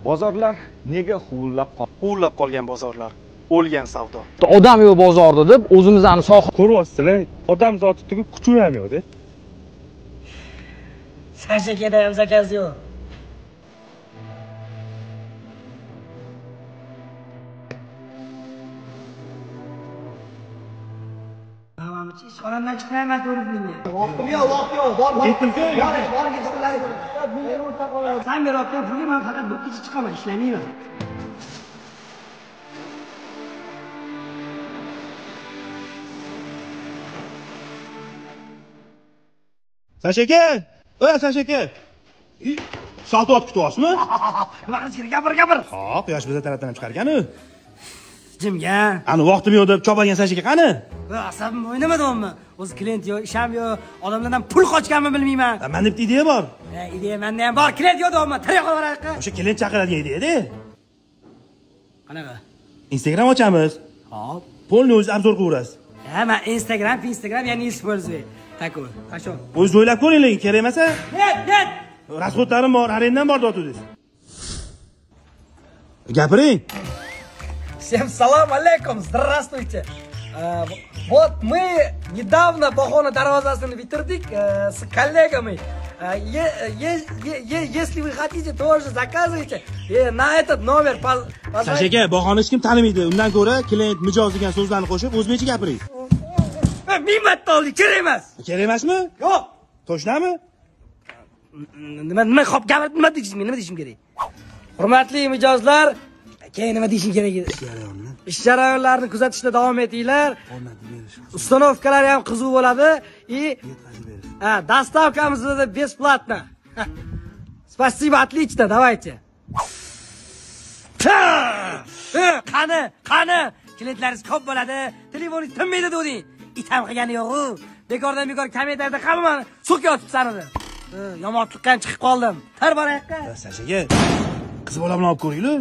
Bozorlar nega huvillab qolgan bozorlar? O'lgan savdo. Odam yo'q bozorda deb o'zimizni sohib ko'ryapsizlar, odam zoti tugib kuchi ham yo'q-da. Sashakada ham zakaz yo'q. Tamamchi, ishxonamdan chiqmayman to'g'ri. Vaqtim yo'q, bor. Sen beribdi, pulga men faqat bir kecha chiqaman, ishlamayman. Sashaka! Oy Sashaka! Salto otib kutyapsizmi? Nima qilish kerak? Gapir. Ha, quyosh biza tarafdan chiqargan-ku. Jimga. Ani vaqtim yo'q deb chopagan Sashaka qani? Asabim o'ynamadimmi? O'zi klient yo'q, isham yo'q, odamlardan pul qochganmi bilmayman. Men deb ideya bor. Ideya menda ham bor, klient yo'q deyapman. Tiriq qolaveraqqa. O'sha klient chaqiradigan ideya-da. Qanaqa? Instagram ochamiz. Hop. Polni o'zi obzor qilaverasiz. Ha, men Instagram я не использую. Такой. Qachon? O'zingiz o'ylab ko'ringlar, kerak emas-a? Net. Расходlarim bor, arendam bor deyapsiz. Gapiring. Всем салам алейкум, здравствуйте. Вот мы недавно Бахона дарвазасini bitirdik с коллегами. Если вы хотите, тоже заказывайте. На этот номер Sashaka, bahoni hech kim tanimaydi. Undan ko'ra klient mijoz degan so'zlarni qo'shib o'zbekcha gapiring. Mimmatoli kerak emas. Kerak emasmi? Yo'q. Toshnami? Nima hop gapirib nima deyishim kerak? Hurmatli mijozlar, keyin nima deyishim kerak edi? Ish jarayonlarini kuzatishda davom etinglar. Ustanovkalar ham qiziq bo'ladi. Доставкamiz бесплатно. Спасибо, отлично, давайте. Qani, klientlaringiz ko'p bo'ladi. Telefoningiz tinmaydi degding. Itam qilgani yo'q-ku. Bekordan bekor kommentariyada hamma so'k yotibsan edi. Yomonlikdan chiqib qoldim. Tar borayqa. Sashaka, qiz bola bilan olib ko'ringlar.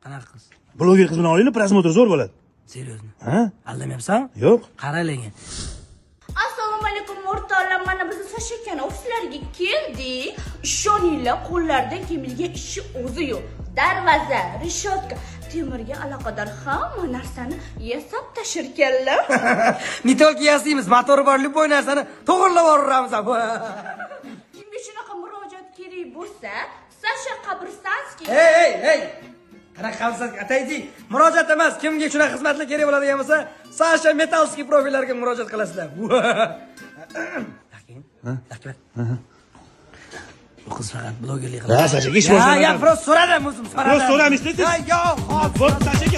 Qanaqa qiz? Bloger qiz bilan olinglar, prosmotr zo'r bo'ladi. Seriozmi? Ha? Aldamayapsan? Yo'q. Qara lekin. Assalomu alaykum o'rtoqlar, mana biz Sashakani ofislariga keldik. Ishoninglar, qo'llarida kimligin ishi o'zi yo'q. Darvoza, reshotka, temirga aloqador hamma narsani yasab tashirganlar. Не только yasaymiz, motori bor любой narsani to'g'rilab yuboramiz. Kimga shunaqa murojaat kerak bo'lsa, Sasha Qabrsanskiy. Hey! Qanaqa qilsangiz ataydi. Murojaat emas, kimga shunaqa xizmatlar kerak bo'ladigan bo'lsa, Sasha Metalskiy profillarga murojaat qilasizlar. Lakin. Bu qiz faqat blogerlik qiladi. Ha, Sashaka ish boshladi. Ya, просто so'radim o'zim, so'radim. So'ramisiz? Yo'q, hop. Sashaka